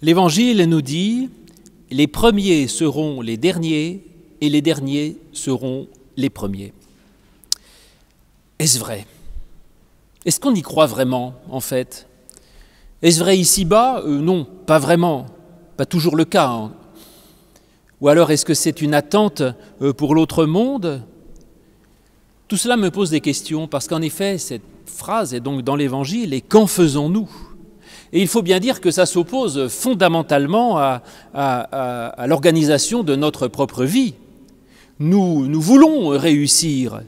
L'Évangile nous dit « Les premiers seront les derniers et les derniers seront les premiers ». Est-ce vrai? Est-ce qu'on y croit vraiment, en fait? Est-ce vrai ici-bas? Non, pas vraiment. Pas toujours le cas. Hein. Ou alors est-ce que c'est une attente pour l'autre monde? Tout cela me pose des questions parce qu'en effet, cette phrase est donc dans l'Évangile « Et qu'en faisons-nous » Et il faut bien dire que ça s'oppose fondamentalement à l'organisation de notre propre vie. Nous voulons réussir.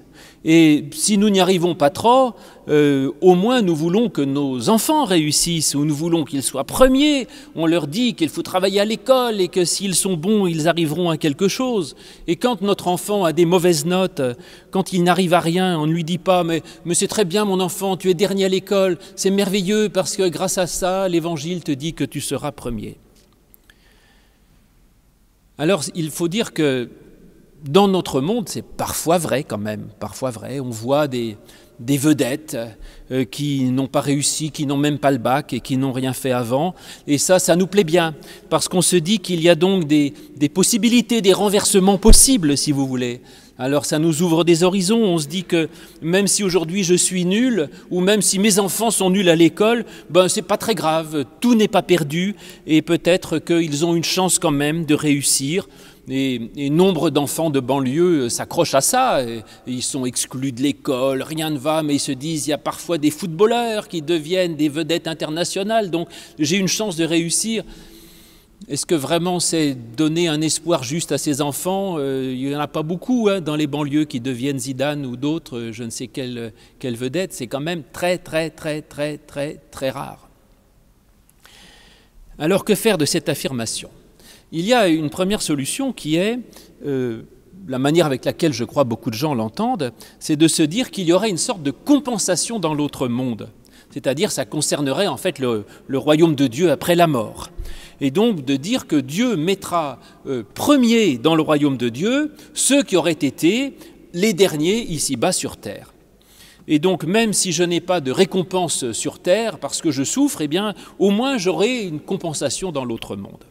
Et si nous n'y arrivons pas trop, au moins nous voulons que nos enfants réussissent, ou nous voulons qu'ils soient premiers. On leur dit qu'il faut travailler à l'école et que s'ils sont bons, ils arriveront à quelque chose. Et quand notre enfant a des mauvaises notes, quand il n'arrive à rien, on ne lui dit pas « mais c'est très bien mon enfant, tu es dernier à l'école, c'est merveilleux parce que grâce à ça, l'Évangile te dit que tu seras premier ». Alors il faut dire que dans notre monde, c'est parfois vrai quand même, parfois vrai. On voit des vedettes qui n'ont pas réussi, qui n'ont même pas le bac et qui n'ont rien fait avant. Et ça nous plaît bien, parce qu'on se dit qu'il y a donc des possibilités, des renversements possibles, si vous voulez. Alors ça nous ouvre des horizons, on se dit que même si aujourd'hui je suis nul, ou même si mes enfants sont nuls à l'école, c'est pas très grave, tout n'est pas perdu, et peut-être qu'ils ont une chance quand même de réussir. Et nombre d'enfants de banlieue s'accrochent à ça, et ils sont exclus de l'école, rien ne va, mais ils se disent il y a parfois des footballeurs qui deviennent des vedettes internationales, donc j'ai une chance de réussir. Est-ce que vraiment c'est donner un espoir juste à ces enfants? Il n'y en a pas beaucoup dans les banlieues qui deviennent Zidane ou d'autres, je ne sais quelle vedette, c'est quand même très très très très très très rare. Alors que faire de cette affirmation? Il y a une première solution qui est, la manière avec laquelle je crois beaucoup de gens l'entendent, c'est de se dire qu'il y aurait une sorte de compensation dans l'autre monde. C'est-à-dire ça concernerait en fait le royaume de Dieu après la mort. Et donc de dire que Dieu mettra premier dans le royaume de Dieu ceux qui auraient été les derniers ici-bas sur terre. Et donc même si je n'ai pas de récompense sur terre parce que je souffre, eh bien au moins j'aurai une compensation dans l'autre monde.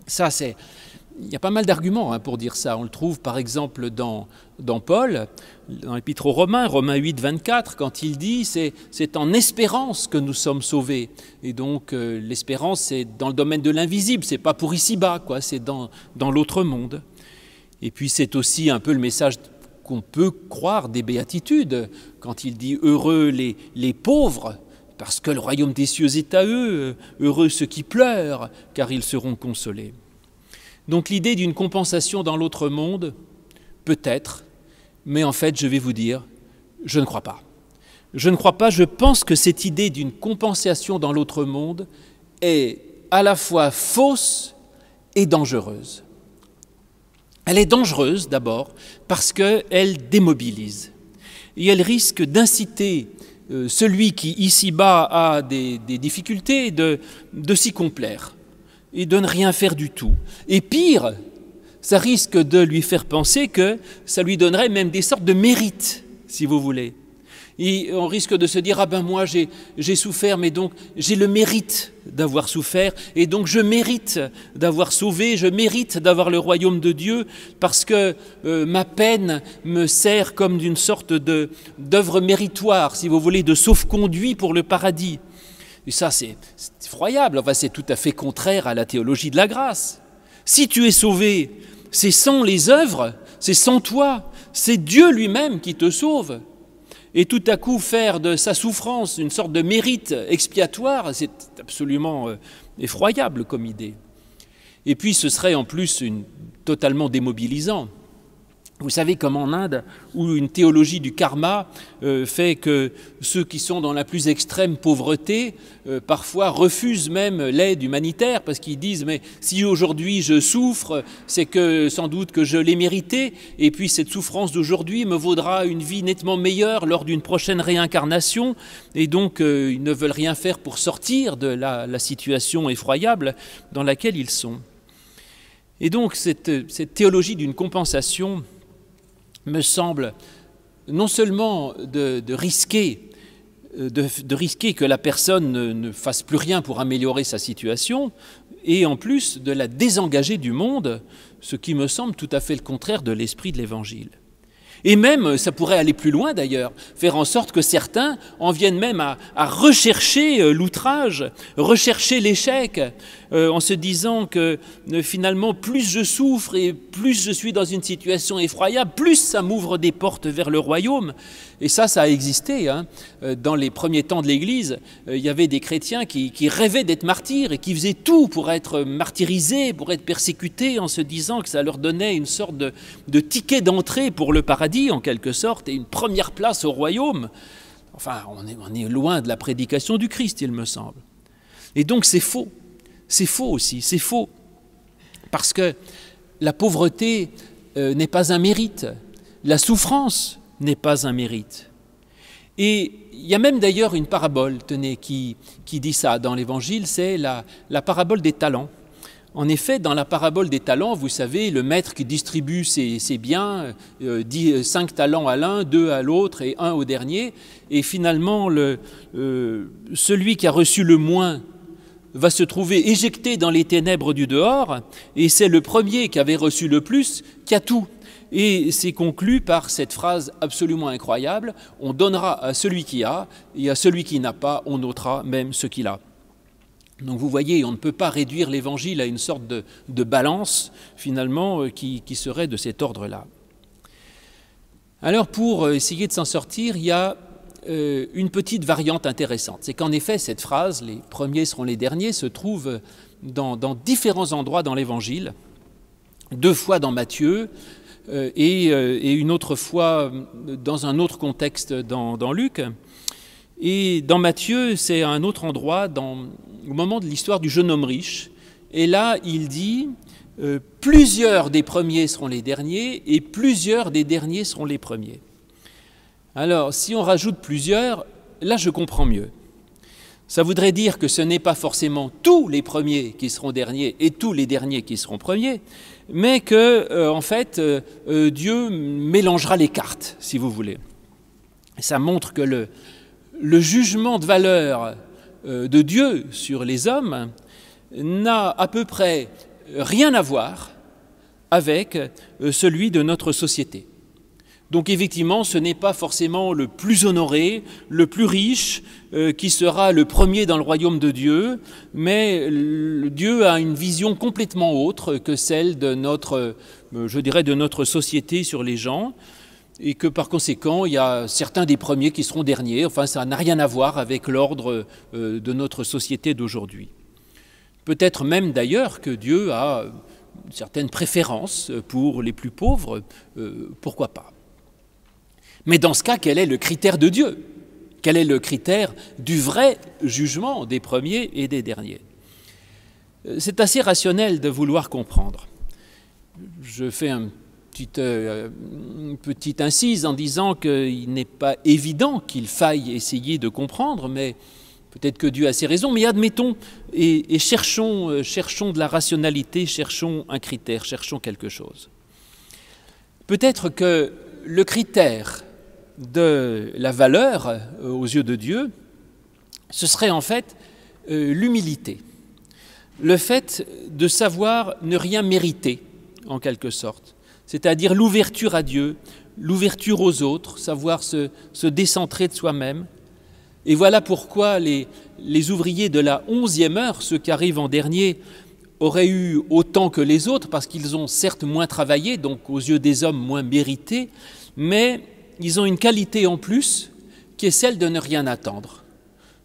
Ça, il y a pas mal d'arguments pour dire ça. On le trouve par exemple dans Paul, dans l'Épître aux Romains, Romains 8, 24, quand il dit c'est en espérance que nous sommes sauvés. Et donc l'espérance, c'est dans le domaine de l'invisible, c'est pas pour ici-bas, c'est dans l'autre monde. Et puis c'est aussi un peu le message qu'on peut croire des béatitudes, quand il dit « Heureux les pauvres », parce que le royaume des cieux est à eux, heureux ceux qui pleurent, car ils seront consolés. Donc l'idée d'une compensation dans l'autre monde, peut-être, mais en fait, je vais vous dire, je ne crois pas. Je ne crois pas, je pense que cette idée d'une compensation dans l'autre monde est à la fois fausse et dangereuse. Elle est dangereuse d'abord parce qu'elle démobilise et elle risque d'inciter celui qui ici-bas a des difficultés de s'y complaire et de ne rien faire du tout. Et pire, ça risque de lui faire penser que ça lui donnerait même des sortes de mérites, si vous voulez. Et on risque de se dire « Ah ben moi j'ai souffert, mais donc j'ai le mérite d'avoir souffert, et donc je mérite d'avoir sauvé, je mérite d'avoir le royaume de Dieu, parce que ma peine me sert comme d'une sorte d'œuvre méritoire, si vous voulez, de sauf-conduit pour le paradis. » Et ça c'est effroyable, enfin c'est tout à fait contraire à la théologie de la grâce. Si tu es sauvé, c'est sans les œuvres, c'est sans toi, c'est Dieu lui-même qui te sauve. Et tout à coup faire de sa souffrance une sorte de mérite expiatoire, c'est absolument effroyable comme idée. Et puis ce serait en plus totalement démobilisant. Vous savez comme en Inde, où une théologie du karma fait que ceux qui sont dans la plus extrême pauvreté, parfois refusent même l'aide humanitaire, parce qu'ils disent « mais si aujourd'hui je souffre, c'est que sans doute que je l'ai mérité, et puis cette souffrance d'aujourd'hui me vaudra une vie nettement meilleure lors d'une prochaine réincarnation », et donc ils ne veulent rien faire pour sortir de la situation effroyable dans laquelle ils sont. Et donc cette théologie d'une compensation me semble non seulement de risquer de risquer que la personne ne fasse plus rien pour améliorer sa situation, et en plus de la désengager du monde, ce qui me semble tout à fait le contraire de l'esprit de l'Évangile. Et même, ça pourrait aller plus loin d'ailleurs, faire en sorte que certains en viennent même à rechercher l'outrage, rechercher l'échec, en se disant que finalement, plus je souffre et plus je suis dans une situation effroyable, plus ça m'ouvre des portes vers le royaume. Et ça a existé. Dans les premiers temps de l'Église, il y avait des chrétiens qui rêvaient d'être martyrs et qui faisaient tout pour être martyrisés, pour être persécutés, en se disant que ça leur donnait une sorte de ticket d'entrée pour le paradis, en quelque sorte, et une première place au royaume. Enfin, on est loin de la prédication du Christ, il me semble. Et donc c'est faux. C'est faux aussi, c'est faux. Parce que la pauvreté n'est pas un mérite. La souffrance n'est pas un mérite. Et il y a même d'ailleurs une parabole, tenez, qui dit ça dans l'Évangile, c'est la parabole des talents. En effet, dans la parabole des talents, vous savez, le maître qui distribue ses biens dit 5 talents à l'un, 2 à l'autre et 1 au dernier. Et finalement, celui qui a reçu le moins va se trouver éjecté dans les ténèbres du dehors, et c'est le premier qui avait reçu le plus qui a tout. Et c'est conclu par cette phrase absolument incroyable, on donnera à celui qui a, et à celui qui n'a pas, on ôtera même ce qu'il a. Donc vous voyez, on ne peut pas réduire l'Évangile à une sorte de balance, finalement, qui serait de cet ordre-là. Alors pour essayer de s'en sortir, il y a une petite variante intéressante. C'est qu'en effet, cette phrase, les premiers seront les derniers, se trouve dans différents endroits dans l'Évangile, 2 fois dans Matthieu et une autre fois dans un autre contexte dans Luc. Et dans Matthieu, c'est à un autre endroit, au moment de l'histoire du jeune homme riche. Et là, il dit « Plusieurs des premiers seront les derniers et plusieurs des derniers seront les premiers ». Alors, si on rajoute plusieurs, là je comprends mieux. Ça voudrait dire que ce n'est pas forcément tous les premiers qui seront derniers et tous les derniers qui seront premiers, mais que, en fait, Dieu mélangera les cartes, si vous voulez. Ça montre que le jugement de valeur de Dieu sur les hommes n'a à peu près rien à voir avec celui de notre société. Donc effectivement, ce n'est pas forcément le plus honoré, le plus riche, qui sera le premier dans le royaume de Dieu, mais Dieu a une vision complètement autre que celle de notre société sur les gens, et que par conséquent, il y a certains des premiers qui seront derniers. Enfin, ça n'a rien à voir avec l'ordre de notre société d'aujourd'hui. Peut-être même d'ailleurs que Dieu a une certaine préférence pour les plus pauvres, pourquoi pas. Mais dans ce cas, quel est le critère de Dieu? Quel est le critère du vrai jugement des premiers et des derniers? C'est assez rationnel de vouloir comprendre. Je fais une petite incise en disant qu'il n'est pas évident qu'il faille essayer de comprendre, mais peut-être que Dieu a ses raisons, mais admettons et cherchons de la rationalité, cherchons un critère, cherchons quelque chose. Peut-être que le critère de la valeur aux yeux de Dieu, ce serait en fait l'humilité. Le fait de savoir ne rien mériter, en quelque sorte. C'est-à-dire l'ouverture à Dieu, l'ouverture aux autres, savoir se décentrer de soi-même. Et voilà pourquoi les ouvriers de la 11e heure, ceux qui arrivent en dernier, auraient eu autant que les autres, parce qu'ils ont certes moins travaillé, donc aux yeux des hommes moins mérité, mais ils ont une qualité en plus qui est celle de ne rien attendre.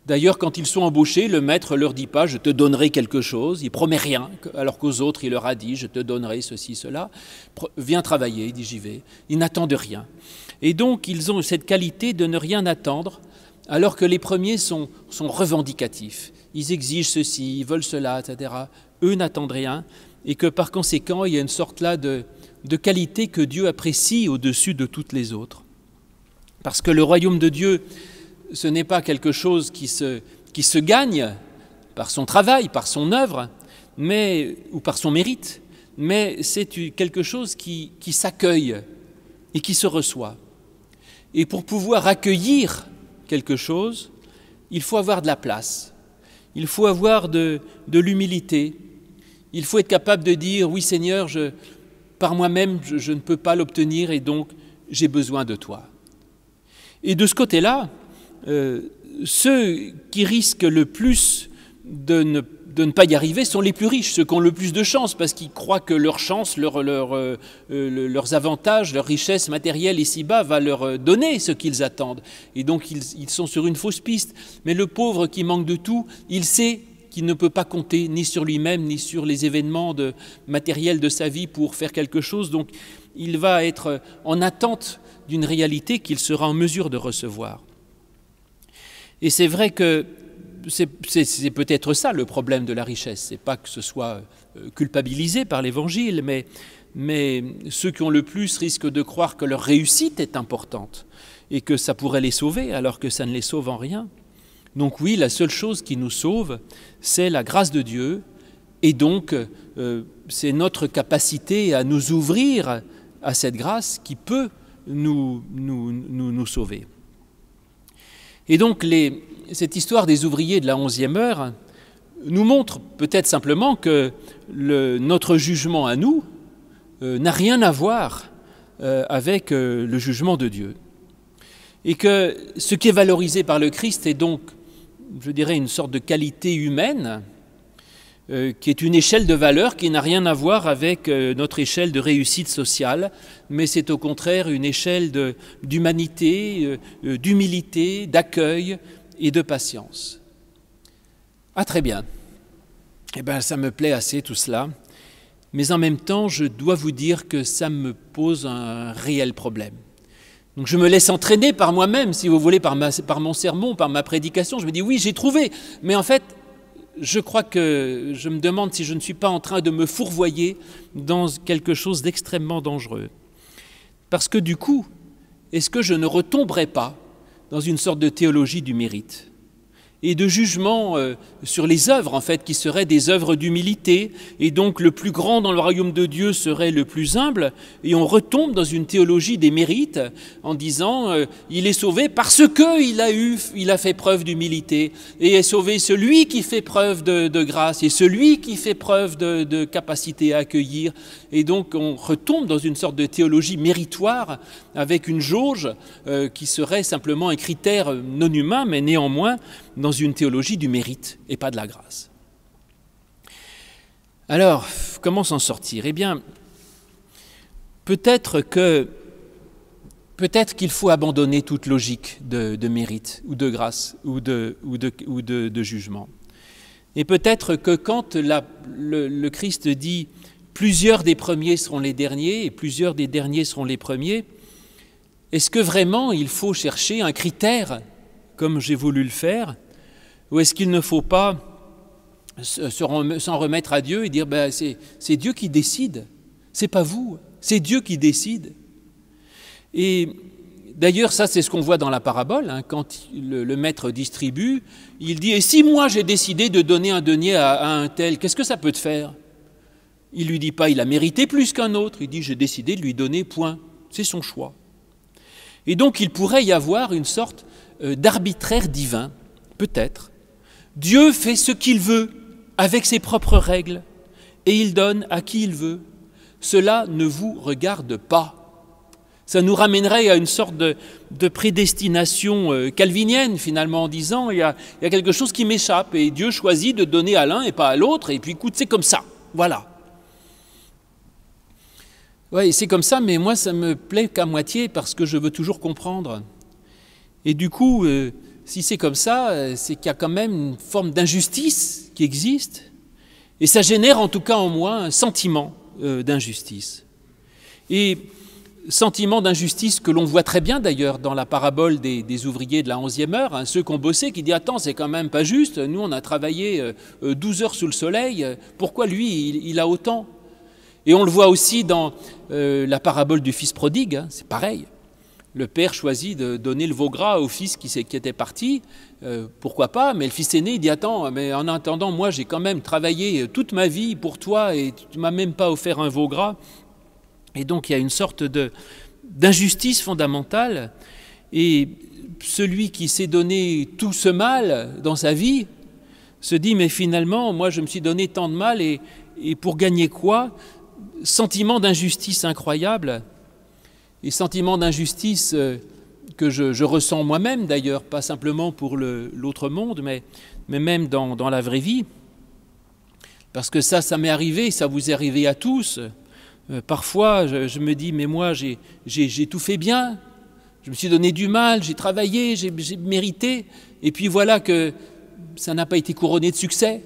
D'ailleurs, quand ils sont embauchés, le maître ne leur dit pas « je te donnerai quelque chose », il ne promet rien, alors qu'aux autres, il leur a dit « je te donnerai ceci, cela ». Viens travailler, il dit « j'y vais ». Ils n'attendent rien. Et donc, ils ont cette qualité de ne rien attendre, alors que les premiers sont revendicatifs. Ils exigent ceci, ils veulent cela, etc. Eux n'attendent rien, et que par conséquent, il y a une sorte là de qualité que Dieu apprécie au-dessus de toutes les autres. Parce que le royaume de Dieu, ce n'est pas quelque chose qui se gagne par son travail, par son œuvre, ou par son mérite, mais c'est quelque chose qui s'accueille et qui se reçoit. Et pour pouvoir accueillir quelque chose, il faut avoir de la place, il faut avoir de l'humilité, il faut être capable de dire « Oui Seigneur, par moi-même je ne peux pas l'obtenir et donc j'ai besoin de toi ». Et de ce côté-là, ceux qui risquent le plus de ne pas y arriver sont les plus riches, ceux qui ont le plus de chance, parce qu'ils croient que leur chance, leurs avantages, leur richesse matérielle ici-bas va leur donner ce qu'ils attendent. Et donc ils sont sur une fausse piste. Mais le pauvre qui manque de tout, il sait qu'il ne peut pas compter ni sur lui-même, ni sur les événements matériels de sa vie pour faire quelque chose. Donc il va être en attente d'une réalité qu'il sera en mesure de recevoir. Et c'est vrai que c'est peut-être ça le problème de la richesse. C'est pas que ce soit culpabilisé par l'Évangile, mais ceux qui ont le plus risquent de croire que leur réussite est importante et que ça pourrait les sauver alors que ça ne les sauve en rien. Donc oui, la seule chose qui nous sauve, c'est la grâce de Dieu, et donc c'est notre capacité à nous ouvrir à cette grâce qui peut nous sauver. Et donc cette histoire des ouvriers de la 11e heure nous montre peut-être simplement que notre jugement à nous n'a rien à voir avec le jugement de Dieu. Et que ce qui est valorisé par le Christ est donc, je dirais, une sorte de qualité humaine qui est une échelle de valeur qui n'a rien à voir avec notre échelle de réussite sociale, mais c'est au contraire une échelle d'humanité, d'humilité, d'accueil et de patience. Ah très bien, eh bien ça me plaît assez tout cela, mais en même temps je dois vous dire que ça me pose un réel problème. Donc je me laisse entraîner par moi-même, si vous voulez, par mon sermon, par ma prédication. Je me dis oui, j'ai trouvé, mais en fait, je crois que je me demande si je ne suis pas en train de me fourvoyer dans quelque chose d'extrêmement dangereux. Parce que du coup, est-ce que je ne retomberai pas dans une sorte de théologie du mérite et de jugement sur les œuvres, en fait, qui seraient des œuvres d'humilité, et donc le plus grand dans le royaume de Dieu serait le plus humble, et on retombe dans une théologie des mérites en disant il est sauvé parce qu'il a fait preuve d'humilité, et est sauvé celui qui fait preuve de grâce, et celui qui fait preuve de capacité à accueillir, et donc on retombe dans une sorte de théologie méritoire avec une jauge qui serait simplement un critère non humain, mais néanmoins dans une théologie du mérite et pas de la grâce. Alors, comment s'en sortir ? Eh bien, peut-être qu'il faut abandonner toute logique de mérite ou de grâce ou de jugement. Et peut-être que quand le Christ dit « plusieurs des premiers seront les derniers et plusieurs des derniers seront les premiers », est-ce que vraiment il faut chercher un critère comme j'ai voulu le faire, ou est-ce qu'il ne faut pas s'en remettre à Dieu et dire c'est Dieu qui décide, c'est pas vous, c'est Dieu qui décide. Et d'ailleurs ça c'est ce qu'on voit dans la parabole, quand le maître distribue, il dit et si moi j'ai décidé de donner un denier à un tel, qu'est-ce que ça peut te faire ? Il lui dit pas il a mérité plus qu'un autre, il dit j'ai décidé de lui donner point, c'est son choix. Et donc il pourrait y avoir une sorte d'arbitraire divin, peut-être. Dieu fait ce qu'il veut avec ses propres règles et il donne à qui il veut. Cela ne vous regarde pas. Ça nous ramènerait à une sorte de prédestination calvinienne finalement en disant il y a quelque chose qui m'échappe et Dieu choisit de donner à l'un et pas à l'autre et puis écoute c'est comme ça, voilà. Oui, c'est comme ça, mais moi ça me plaît qu'à moitié parce que je veux toujours comprendre. Et du coup, si c'est comme ça, c'est qu'il y a quand même une forme d'injustice qui existe. Et ça génère en tout cas en moi un sentiment d'injustice. Et sentiment d'injustice que l'on voit très bien d'ailleurs dans la parabole des ouvriers de la 11e heure, ceux qui ont bossé, qui disent « Attends, c'est quand même pas juste, nous on a travaillé 12 heures sous le soleil, pourquoi lui il a autant ?» Et on le voit aussi dans la parabole du fils prodigue, c'est pareil. Le père choisit de donner le veau gras au fils qui était parti, pourquoi pas, mais le fils aîné il dit « Attends, mais en attendant, moi j'ai quand même travaillé toute ma vie pour toi et tu ne m'as même pas offert un veau gras. » Et donc il y a une sorte d'injustice fondamentale et celui qui s'est donné tout ce mal dans sa vie se dit, mais finalement, moi je me suis donné tant de mal et pour gagner quoi? Sentiment d'injustice incroyable, et sentiment d'injustice que je ressens moi-même d'ailleurs, pas simplement pour l'autre monde, mais même dans la vraie vie. Parce que ça m'est arrivé, ça vous est arrivé à tous. Parfois, je me dis, mais moi, j'ai tout fait bien, je me suis donné du mal, j'ai travaillé, j'ai mérité, et puis voilà que ça n'a pas été couronné de succès.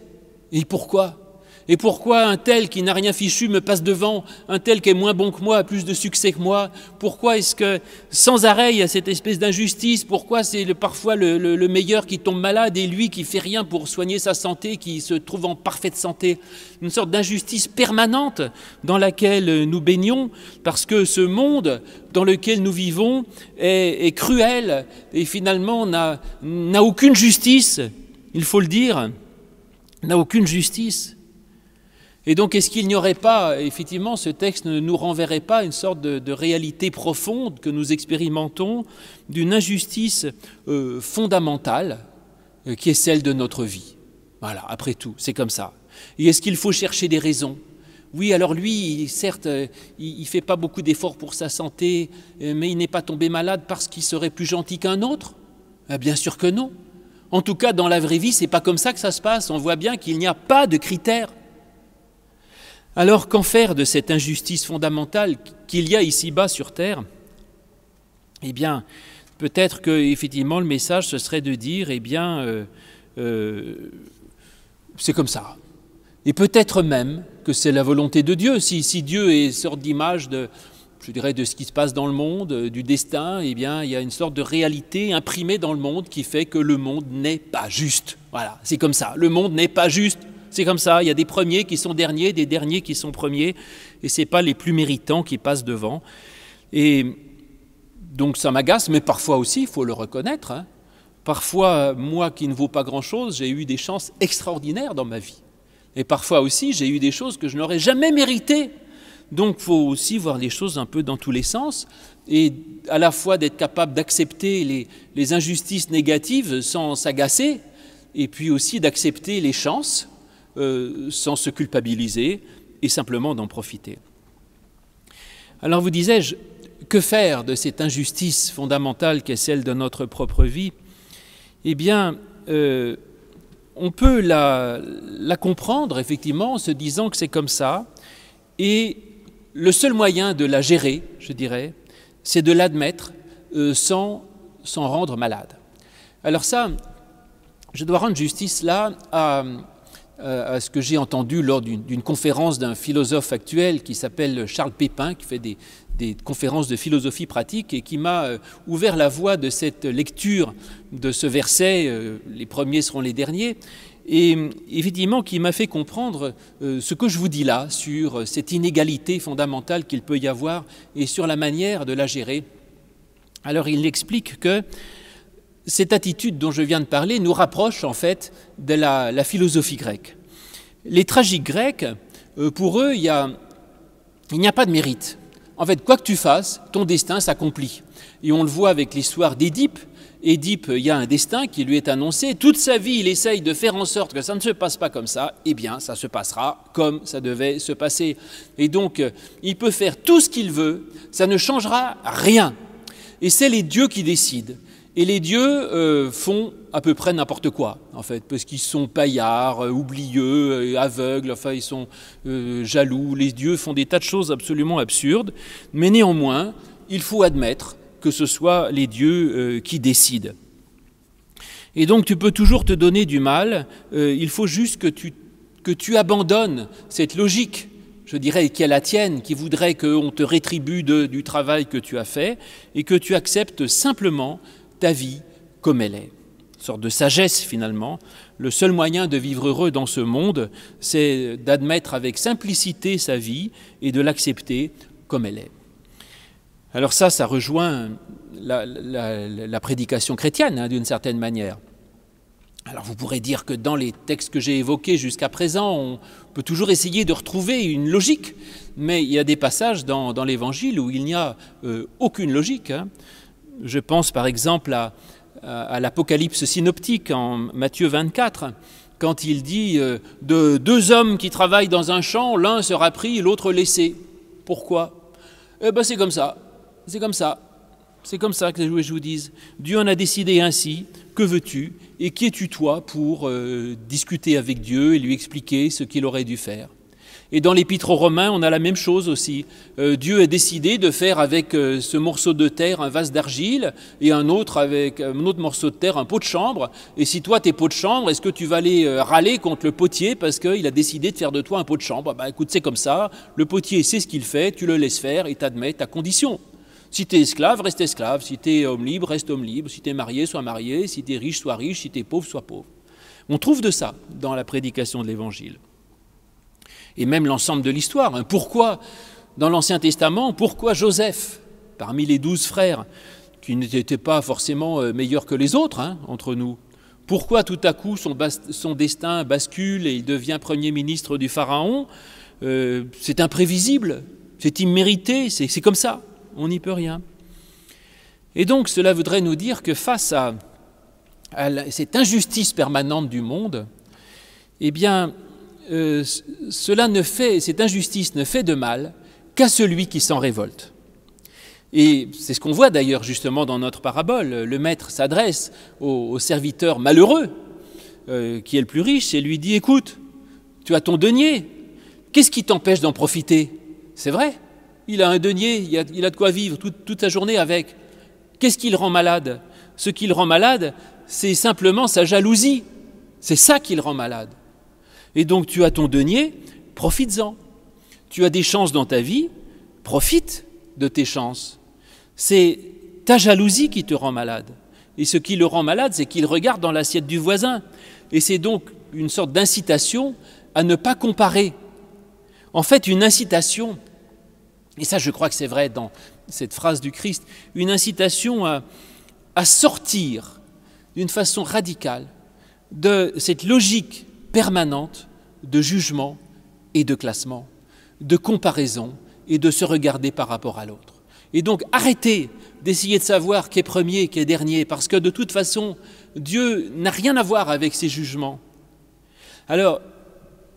Et pourquoi ? Et pourquoi un tel qui n'a rien fichu me passe devant, un tel qui est moins bon que moi a plus de succès que moi? Pourquoi est-ce que sans arrêt il y a cette espèce d'injustice? Pourquoi c'est parfois le meilleur qui tombe malade et lui qui fait rien pour soigner sa santé, qui se trouve en parfaite santé? Une sorte d'injustice permanente dans laquelle nous baignons, parce que ce monde dans lequel nous vivons est cruel et finalement n'a aucune justice, il faut le dire, n'a aucune justice. Et donc, est-ce qu'il n'y aurait pas, effectivement, ce texte ne nous renverrait pas une sorte de réalité profonde que nous expérimentons, d'une injustice fondamentale qui est celle de notre vie? Voilà, après tout, c'est comme ça. Et est-ce qu'il faut chercher des raisons? Oui, alors lui, certes, il ne fait pas beaucoup d'efforts pour sa santé, mais il n'est pas tombé malade parce qu'il serait plus gentil qu'un autre? Bien sûr que non. En tout cas, dans la vraie vie, ce n'est pas comme ça que ça se passe. On voit bien qu'il n'y a pas de critères. Alors, qu'en faire de cette injustice fondamentale qu'il y a ici-bas sur Terre? Eh bien, peut-être que, effectivement, le message, ce serait de dire, eh bien, c'est comme ça. Et peut-être même que c'est la volonté de Dieu. Si Dieu est une sorte d'image de ce qui se passe dans le monde, du destin, eh bien, il y a une sorte de réalité imprimée dans le monde qui fait que le monde n'est pas juste. Voilà, c'est comme ça. Le monde n'est pas juste. C'est comme ça, il y a des premiers qui sont derniers, des derniers qui sont premiers, et ce n'est pas les plus méritants qui passent devant. Et donc ça m'agace, mais parfois aussi, il faut le reconnaître, hein. Parfois, moi qui ne vaux pas grand-chose, j'ai eu des chances extraordinaires dans ma vie. Et parfois aussi, j'ai eu des choses que je n'aurais jamais méritées. Donc il faut aussi voir les choses un peu dans tous les sens, et à la fois d'être capable d'accepter les injustices négatives sans s'agacer, et puis aussi d'accepter les chances, sans se culpabiliser et simplement d'en profiter. Alors vous disais-je, que faire de cette injustice fondamentale qu'est celle de notre propre vie? Eh bien, on peut la comprendre effectivement en se disant que c'est comme ça, et le seul moyen de la gérer, je dirais, c'est de l'admettre sans s'en rendre malade. Alors ça, je dois rendre justice là à ce que j'ai entendu lors d'une conférence d'un philosophe actuel qui s'appelle Charles Pépin, qui fait des conférences de philosophie pratique et qui m'a ouvert la voie de cette lecture de ce verset, les premiers seront les derniers, et effectivement qui m'a fait comprendre ce que je vous dis là sur cette inégalité fondamentale qu'il peut y avoir et sur la manière de la gérer. Alors il explique que cette attitude dont je viens de parler nous rapproche en fait de la philosophie grecque. Les tragiques grecs, pour eux, il n'y a pas de mérite. En fait, quoi que tu fasses, ton destin s'accomplit. Et on le voit avec l'histoire d'Édipe. Édipe, il y a un destin qui lui est annoncé. Toute sa vie, il essaye de faire en sorte que ça ne se passe pas comme ça. Eh bien, ça se passera comme ça devait se passer. Et donc, il peut faire tout ce qu'il veut, ça ne changera rien. Et c'est les dieux qui décident. Et les dieux font à peu près n'importe quoi, en fait, parce qu'ils sont paillards, oublieux, aveugles, enfin ils sont jaloux. Les dieux font des tas de choses absolument absurdes, mais néanmoins, il faut admettre que ce soit les dieux qui décident. Et donc tu peux toujours te donner du mal, il faut juste que tu abandonnes cette logique, je dirais, qui est la tienne, qui voudrait qu'on te rétribue du travail que tu as fait, et que tu acceptes simplement ta vie comme elle est. Une sorte de sagesse finalement. Le seul moyen de vivre heureux dans ce monde, c'est d'admettre avec simplicité sa vie et de l'accepter comme elle est. Alors ça rejoint la prédication chrétienne, hein, d'une certaine manière. Alors vous pourrez dire que dans les textes que j'ai évoqués jusqu'à présent, on peut toujours essayer de retrouver une logique, mais il y a des passages dans l'Évangile où il n'y a aucune logique, hein. Je pense par exemple à l'Apocalypse synoptique en Matthieu 24, quand il dit de deux hommes qui travaillent dans un champ, l'un sera pris, l'autre laissé. Pourquoi? Eh bien c'est comme ça, c'est comme ça. C'est comme ça que je vous dise. Dieu en a décidé ainsi. Que veux-tu? Et qui es-tu toi pour discuter avec Dieu et lui expliquer ce qu'il aurait dû faire? Et dans l'Épître aux Romains, on a la même chose aussi. Dieu a décidé de faire avec ce morceau de terre un vase d'argile et un autre avec un autre morceau de terre un pot de chambre. Et si toi, t'es pot de chambre, est-ce que tu vas aller râler contre le potier parce qu'il a décidé de faire de toi un pot de chambre? Bah, écoute, c'est comme ça. Le potier sait ce qu'il fait, tu le laisses faire et t'admets ta condition. Si tu es esclave, reste esclave. Si tu es homme libre, reste homme libre. Si tu es marié, sois marié. Si tu es riche, sois riche. Si tu es pauvre, sois pauvre. On trouve de ça dans la prédication de l'Évangile. Et même l'ensemble de l'histoire. Pourquoi, dans l'Ancien Testament, pourquoi Joseph, parmi les 12 frères, qui n'étaient pas forcément meilleurs que les autres, entre nous, pourquoi tout à coup son destin bascule et il devient premier ministre du Pharaon? C'est imprévisible, c'est immérité, c'est comme ça. On n'y peut rien. Et donc, cela voudrait nous dire que face à cette injustice permanente du monde, eh bien, cette injustice ne fait de mal qu'à celui qui s'en révolte. Et c'est ce qu'on voit d'ailleurs justement dans notre parabole. Le maître s'adresse au serviteur malheureux, qui est le plus riche, et lui dit « Écoute, tu as ton denier, qu'est-ce qui t'empêche d'en profiter ?» C'est vrai. Il a un denier, il a de quoi vivre toute sa journée avec. Qu'est-ce qui le rend malade? Ce qui le rend malade, c'est simplement sa jalousie. C'est ça qui le rend malade. Et donc tu as ton denier, profites-en. Tu as des chances dans ta vie, profite de tes chances. C'est ta jalousie qui te rend malade. Et ce qui le rend malade, c'est qu'il regarde dans l'assiette du voisin. Et c'est donc une sorte d'incitation à ne pas comparer. En fait, une incitation... Et ça, je crois que c'est vrai dans cette phrase du Christ, une incitation à sortir d'une façon radicale de cette logique permanente de jugement et de classement, de comparaison et de se regarder par rapport à l'autre. Et donc, arrêtez d'essayer de savoir qui est premier, qui est dernier, parce que de toute façon, Dieu n'a rien à voir avec ces jugements. Alors,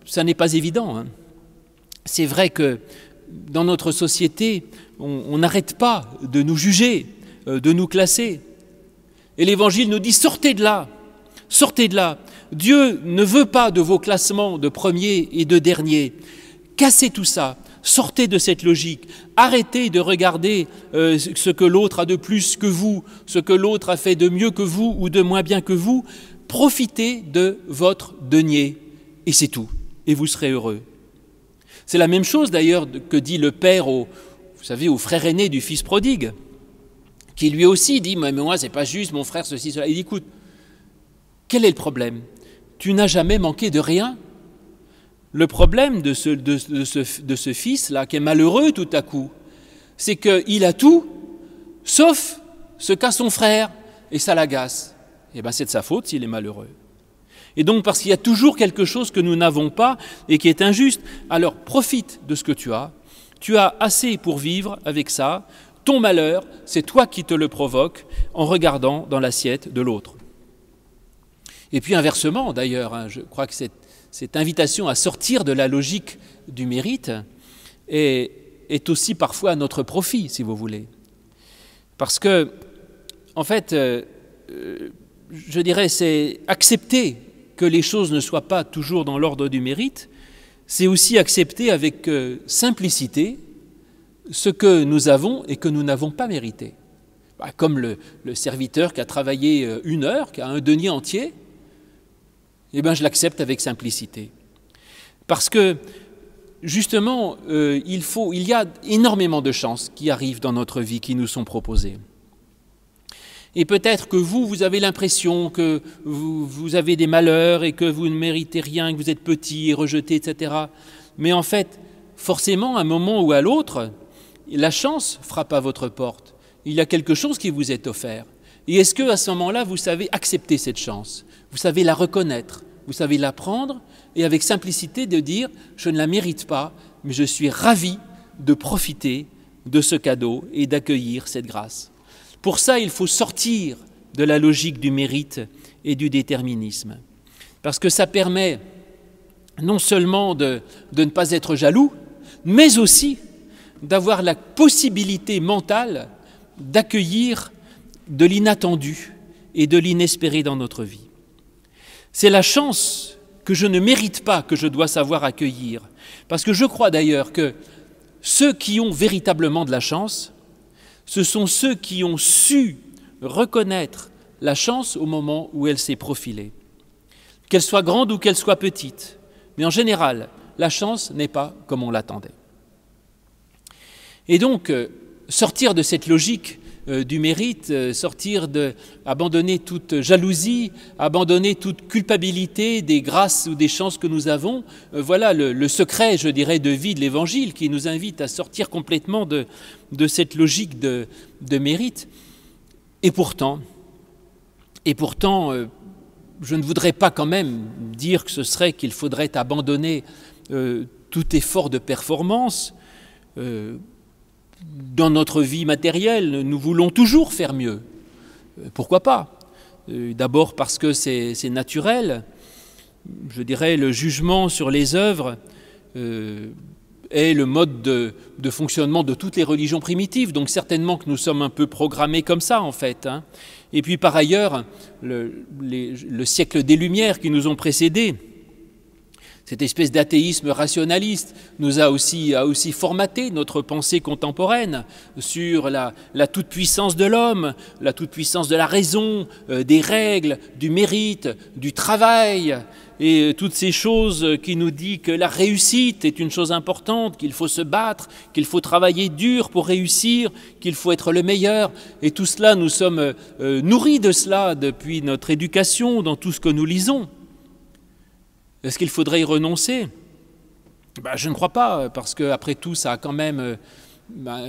ça n'est pas évident. C'est vrai que dans notre société, on n'arrête pas de nous juger, de nous classer. Et l'Évangile nous dit, sortez de là, sortez de là. Dieu ne veut pas de vos classements de premier et de dernier. Cassez tout ça, sortez de cette logique. Arrêtez de regarder ce que l'autre a de plus que vous, ce que l'autre a fait de mieux que vous ou de moins bien que vous. Profitez de votre denier, et c'est tout, et vous serez heureux. C'est la même chose d'ailleurs que dit le père au frère aîné du fils prodigue, qui lui aussi dit « Mais moi, c'est pas juste, mon frère, ceci, cela ». Il dit « Écoute, quel est le problème? Tu n'as jamais manqué de rien. Le problème de ce fils-là, qui est malheureux tout à coup, c'est qu'il a tout, sauf ce qu'a son frère, et ça l'agace. Eh bien, c'est de sa faute s'il est malheureux. Et donc, parce qu'il y a toujours quelque chose que nous n'avons pas et qui est injuste, alors profite de ce que tu as. Tu as assez pour vivre avec ça. Ton malheur, c'est toi qui te le provoques en regardant dans l'assiette de l'autre. Et puis inversement, d'ailleurs, je crois que cette invitation à sortir de la logique du mérite est aussi parfois à notre profit, si vous voulez. Parce que, en fait, je dirais, c'est accepter que les choses ne soient pas toujours dans l'ordre du mérite, c'est aussi accepter avec simplicité ce que nous avons et que nous n'avons pas mérité. Comme le serviteur qui a travaillé 1 heure, qui a un denier entier, eh bien je l'accepte avec simplicité. Parce que, justement, il y a énormément de chances qui arrivent dans notre vie, qui nous sont proposées. Et peut-être que vous avez l'impression que vous avez des malheurs et que vous ne méritez rien, que vous êtes petit et rejeté, etc. Mais en fait, forcément, à un moment ou à l'autre, la chance frappe à votre porte. Il y a quelque chose qui vous est offert. Et est-ce qu'à ce moment-là, vous savez accepter cette chance? Vous savez la reconnaître, vous savez la prendre et avec simplicité de dire « je ne la mérite pas, mais je suis ravi de profiter de ce cadeau et d'accueillir cette grâce ». Pour ça, il faut sortir de la logique du mérite et du déterminisme. Parce que ça permet non seulement de ne pas être jaloux, mais aussi d'avoir la possibilité mentale d'accueillir de l'inattendu et de l'inespéré dans notre vie. C'est la chance que je ne mérite pas que je dois savoir accueillir. Parce que je crois d'ailleurs que ceux qui ont véritablement de la chance, ce sont ceux qui ont su reconnaître la chance au moment où elle s'est profilée. Qu'elle soit grande ou qu'elle soit petite. Mais en général, la chance n'est pas comme on l'attendait. Et donc, sortir de cette logique du mérite, abandonner toute jalousie, abandonner toute culpabilité des grâces ou des chances que nous avons, voilà le secret, je dirais, de vie de l'Évangile qui nous invite à sortir complètement de cette logique de mérite. Et pourtant, je ne voudrais pas quand même dire que ce serait qu'il faudrait abandonner tout effort de performance. Dans notre vie matérielle, nous voulons toujours faire mieux. Pourquoi pas ? D'abord parce que c'est naturel. Je dirais le jugement sur les œuvres est le mode de fonctionnement de toutes les religions primitives. Donc certainement que nous sommes un peu programmés comme ça en fait. Et puis par ailleurs, le siècle des Lumières qui nous ont précédés, cette espèce d'athéisme rationaliste a aussi formaté notre pensée contemporaine sur la toute-puissance de l'homme, la toute-puissance de la raison, des règles, du mérite, du travail, et toutes ces choses qui nous disent que la réussite est une chose importante, qu'il faut se battre, qu'il faut travailler dur pour réussir, qu'il faut être le meilleur. Et tout cela, nous sommes nourris de cela depuis notre éducation, dans tout ce que nous lisons. Est-ce qu'il faudrait y renoncer ? Je ne crois pas, parce qu'après tout, ça a quand même,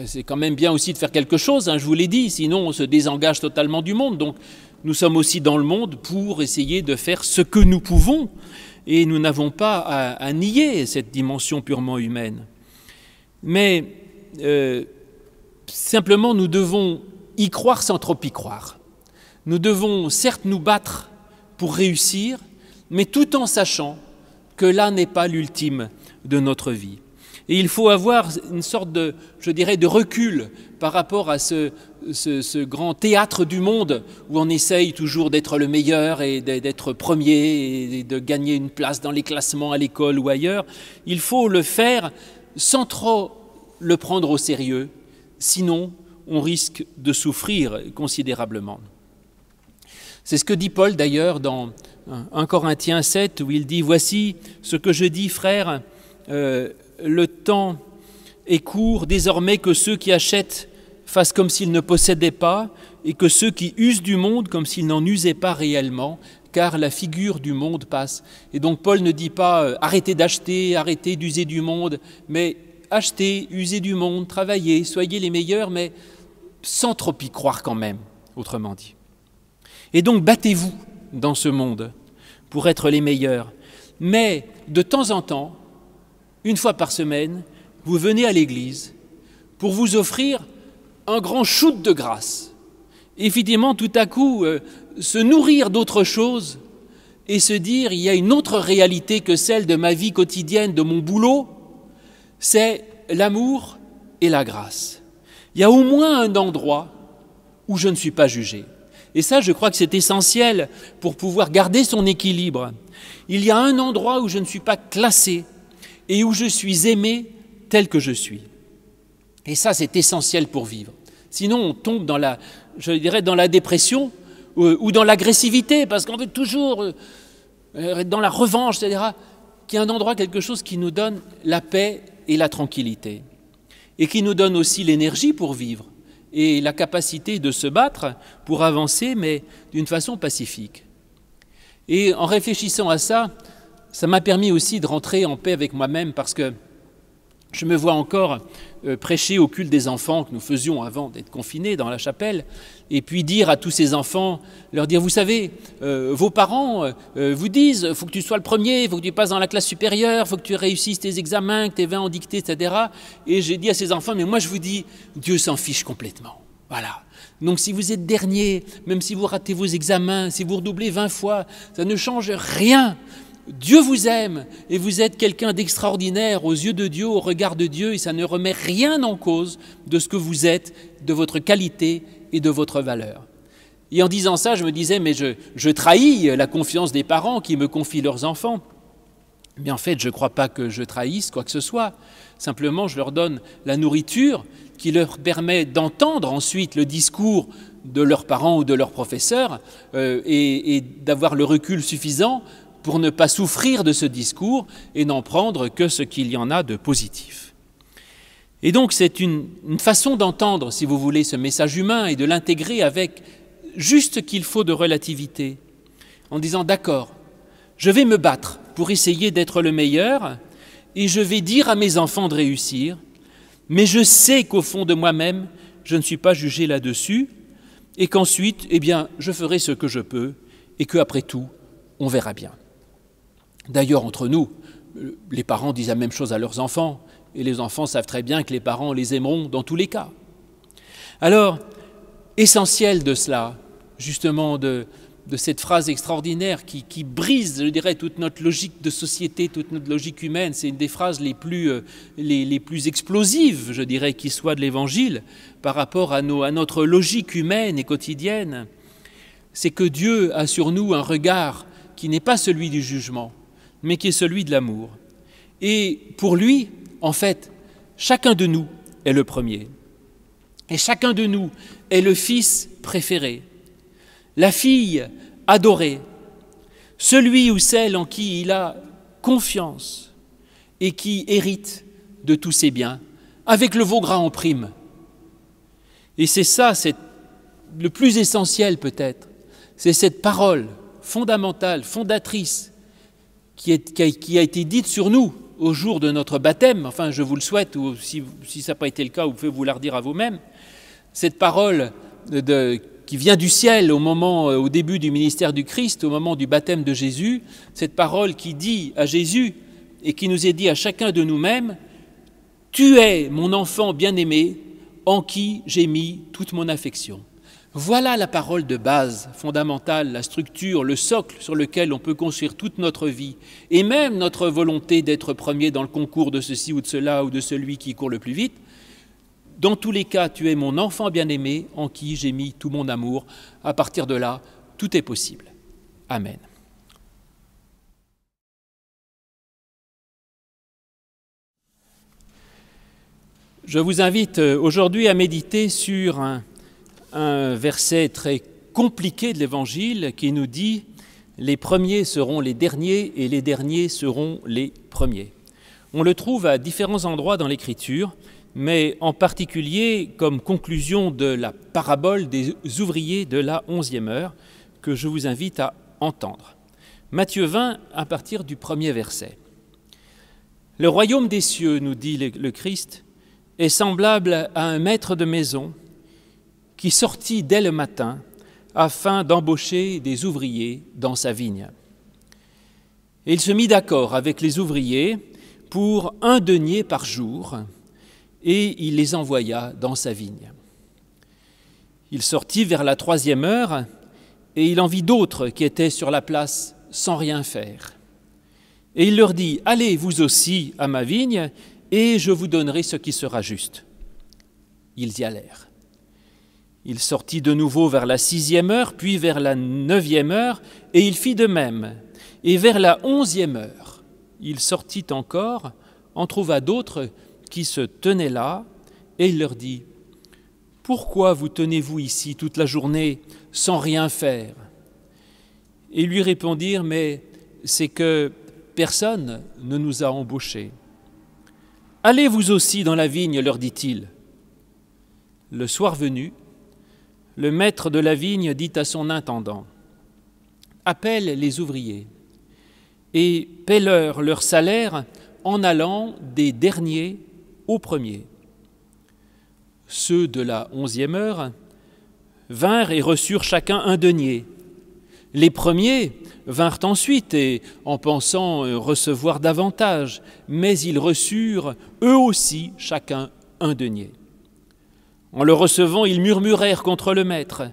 c'est quand même bien aussi de faire quelque chose, je vous l'ai dit, sinon on se désengage totalement du monde. Donc nous sommes aussi dans le monde pour essayer de faire ce que nous pouvons, et nous n'avons pas à nier cette dimension purement humaine. Mais simplement, nous devons y croire sans trop y croire. Nous devons certes nous battre pour réussir, mais tout en sachant que là n'est pas l'ultime de notre vie. Et il faut avoir une sorte de recul par rapport à ce grand théâtre du monde où on essaye toujours d'être le meilleur et d'être premier et de gagner une place dans les classements à l'école ou ailleurs. Il faut le faire sans trop le prendre au sérieux, sinon on risque de souffrir considérablement. C'est ce que dit Paul d'ailleurs dans 1 Corinthiens 7 où il dit « Voici ce que je dis, frères, le temps est court, désormais que ceux qui achètent fassent comme s'ils ne possédaient pas et que ceux qui usent du monde comme s'ils n'en usaient pas réellement, car la figure du monde passe. » Et donc Paul ne dit pas « arrêtez d'acheter, arrêtez d'user du monde », mais « achetez, usez du monde, travaillez, soyez les meilleurs », mais sans trop y croire quand même, autrement dit. Et donc battez-vous dans ce monde pour être les meilleurs. Mais de temps en temps, une fois par semaine, vous venez à l'église pour vous offrir un grand shoot de grâce. Et effectivement, tout à coup, se nourrir d'autre chose et se dire, il y a une autre réalité que celle de ma vie quotidienne, de mon boulot, c'est l'amour et la grâce. Il y a au moins un endroit où je ne suis pas jugé. Et ça, je crois que c'est essentiel pour pouvoir garder son équilibre. Il y a un endroit où je ne suis pas classé et où je suis aimé tel que je suis. Et ça, c'est essentiel pour vivre. Sinon, on tombe dans la dépression ou dans l'agressivité, parce qu'on veut toujours être dans la revanche, etc., qu'il y a un endroit, quelque chose qui nous donne la paix et la tranquillité, et qui nous donne aussi l'énergie pour vivre, et la capacité de se battre pour avancer, mais d'une façon pacifique. Et en réfléchissant à ça, ça m'a permis aussi de rentrer en paix avec moi-même, parce que je me vois encore prêcher au culte des enfants que nous faisions avant d'être confinés dans la chapelle, et puis dire à tous ces enfants, leur dire, vous savez, vos parents vous disent, il faut que tu sois le premier, il faut que tu passes dans la classe supérieure, il faut que tu réussisses tes examens, que tu aies 20 en dictée, etc. Et j'ai dit à ces enfants, mais moi je vous dis, Dieu s'en fiche complètement. Voilà. Donc si vous êtes dernier, même si vous ratez vos examens, si vous redoublez 20 fois, ça ne change rien. Dieu vous aime et vous êtes quelqu'un d'extraordinaire aux yeux de Dieu, au regard de Dieu, et ça ne remet rien en cause de ce que vous êtes, de votre qualité et de votre valeur. Et en disant ça, je me disais, mais je trahis la confiance des parents qui me confient leurs enfants. Mais en fait, je ne crois pas que je trahisse quoi que ce soit. Simplement, je leur donne la nourriture qui leur permet d'entendre ensuite le discours de leurs parents ou de leurs professeurs et d'avoir le recul suffisant pour ne pas souffrir de ce discours et n'en prendre que ce qu'il y en a de positif. Et donc, c'est une façon d'entendre, si vous voulez, ce message humain et de l'intégrer avec juste ce qu'il faut de relativité, en disant « d'accord, je vais me battre pour essayer d'être le meilleur et je vais dire à mes enfants de réussir, mais je sais qu'au fond de moi-même, je ne suis pas jugé là-dessus et qu'ensuite, eh bien, je ferai ce que je peux et qu'après tout, on verra bien. » D'ailleurs, entre nous, les parents disent la même chose à leurs enfants et les enfants savent très bien que les parents les aimeront dans tous les cas. Alors, essentiel de cela, justement, de cette phrase extraordinaire qui brise, je dirais, toute notre logique de société, toute notre logique humaine. C'est une des phrases les plus explosives, je dirais, qui soit de l'Évangile par rapport à notre logique humaine et quotidienne. C'est que Dieu a sur nous un regard qui n'est pas celui du jugement, mais qui est celui de l'amour. Et pour lui, en fait, chacun de nous est le premier. Et chacun de nous est le fils préféré, la fille adorée, celui ou celle en qui il a confiance et qui hérite de tous ses biens, avec le veau gras en prime. Et c'est ça, c'est le plus essentiel peut-être, c'est cette parole fondamentale, fondatrice, qui a été dite sur nous au jour de notre baptême, enfin je vous le souhaite, ou si ça n'a pas été le cas, vous pouvez vous la redire à vous-même, cette parole qui vient du ciel au début du ministère du Christ, au moment du baptême de Jésus, cette parole qui dit à Jésus et qui nous est dit à chacun de nous-mêmes, « Tu es mon enfant bien-aimé, en qui j'ai mis toute mon affection. » Voilà la parole de base, fondamentale, la structure, le socle sur lequel on peut construire toute notre vie et même notre volonté d'être premier dans le concours de ceci ou de cela ou de celui qui court le plus vite. Dans tous les cas, tu es mon enfant bien-aimé en qui j'ai mis tout mon amour. À partir de là, tout est possible. Amen. Je vous invite aujourd'hui à méditer sur un verset très compliqué de l'Évangile qui nous dit « Les premiers seront les derniers et les derniers seront les premiers ». On le trouve à différents endroits dans l'Écriture, mais en particulier comme conclusion de la parabole des ouvriers de la 11e heure que je vous invite à entendre. Matthieu 20, à partir du premier verset. « Le royaume des cieux, nous dit le Christ, est semblable à un maître de maison qui sortit dès le matin afin d'embaucher des ouvriers dans sa vigne. Et il se mit d'accord avec les ouvriers pour 1 denier par jour, et il les envoya dans sa vigne. Il sortit vers la 3e heure, et il en vit d'autres qui étaient sur la place sans rien faire. Et il leur dit, « Allez vous aussi à ma vigne, et je vous donnerai ce qui sera juste. » Ils y allèrent. Il sortit de nouveau vers la 6e heure, puis vers la 9e heure, et il fit de même. Et vers la 11e heure, il sortit encore, en trouva d'autres qui se tenaient là, et il leur dit, « Pourquoi vous tenez-vous ici toute la journée sans rien faire ?» Et ils lui répondirent, « Mais c'est que personne ne nous a embauchés. »« Allez vous aussi dans la vigne, leur dit-il. » Le soir venu, le maître de la vigne dit à son intendant, « Appelle les ouvriers et paie-leur leur salaire en allant des derniers aux premiers. » Ceux de la 11e heure vinrent et reçurent chacun 1 denier. Les premiers vinrent ensuite et en pensant recevoir davantage, mais ils reçurent eux aussi chacun 1 denier. En le recevant, ils murmurèrent contre le maître,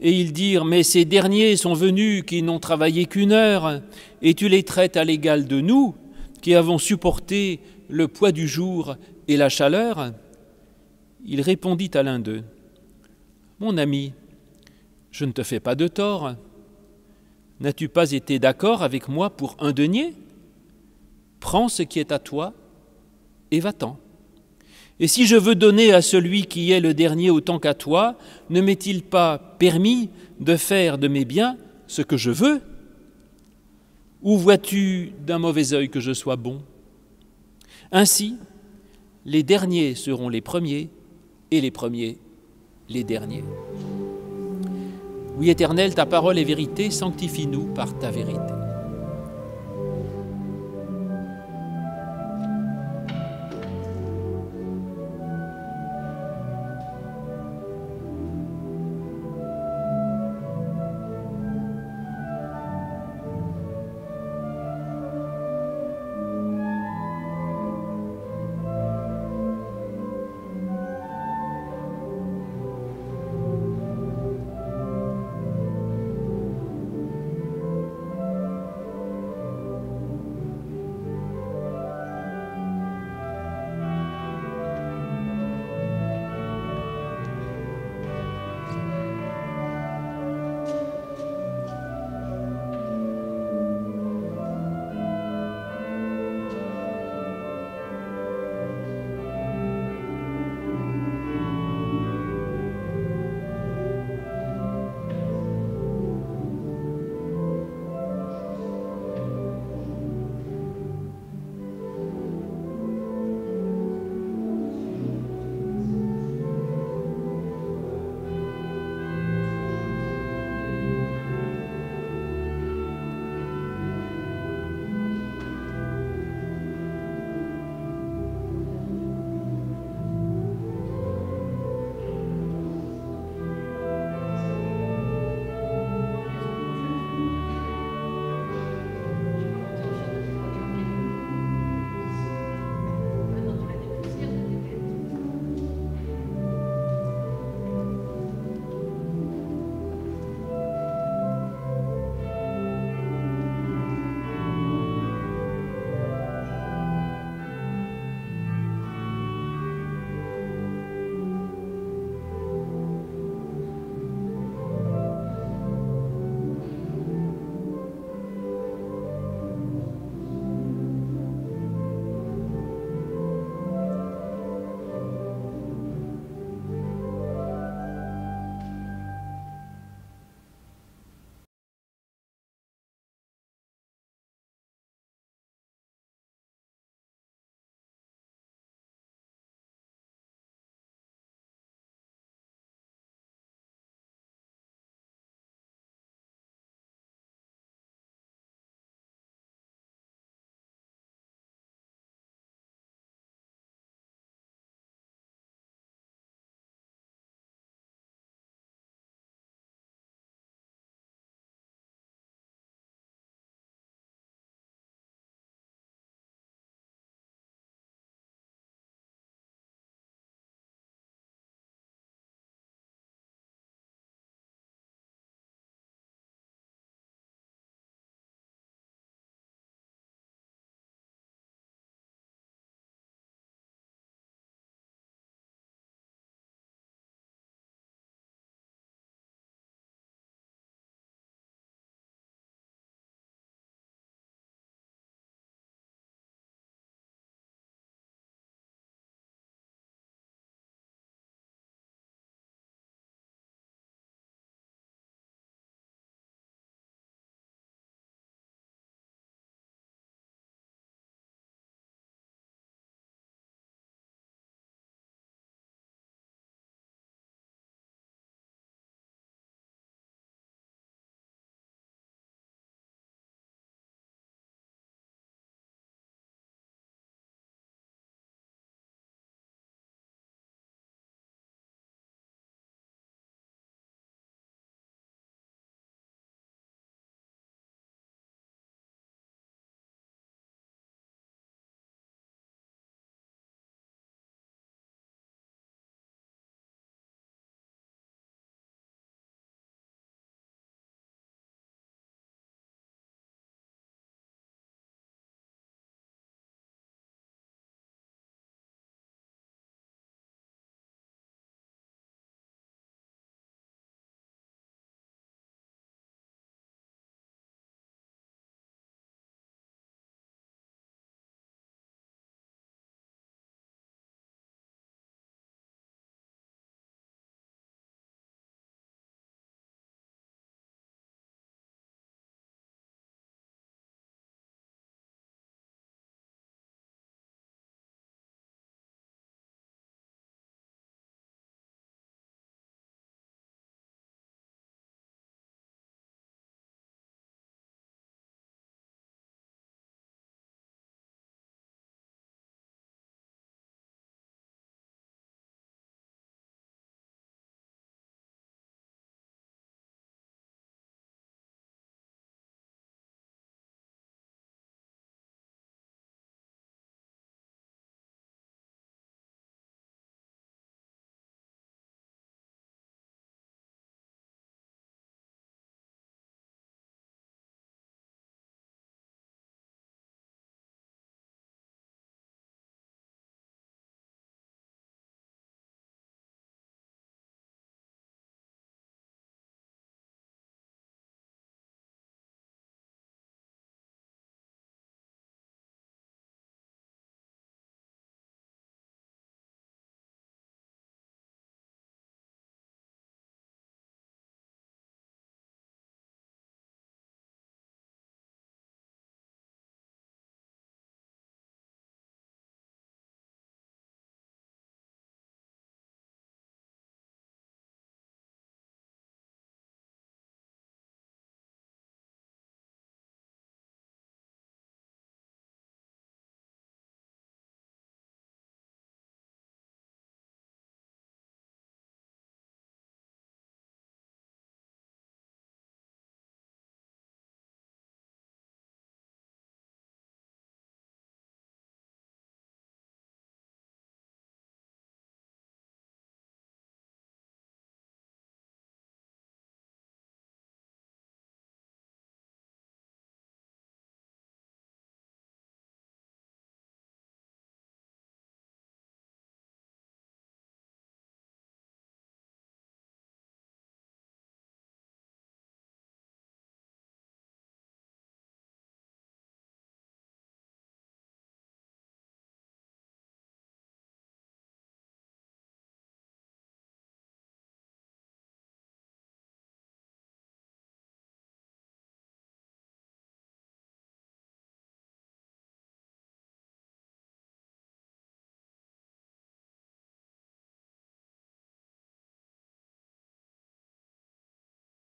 et ils dirent « Mais ces derniers sont venus qui n'ont travaillé qu'1 heure, et tu les traites à l'égal de nous, qui avons supporté le poids du jour et la chaleur ?» Il répondit à l'un d'eux « Mon ami, je ne te fais pas de tort. N'as-tu pas été d'accord avec moi pour 1 denier? Prends ce qui est à toi et va-t'en. Et si je veux donner à celui qui est le dernier autant qu'à toi, ne m'est-il pas permis de faire de mes biens ce que je veux? Ou vois-tu d'un mauvais œil que je sois bon? Ainsi, les derniers seront les premiers, et les premiers les derniers. Oui, Éternel, ta parole est vérité, sanctifie-nous par ta vérité.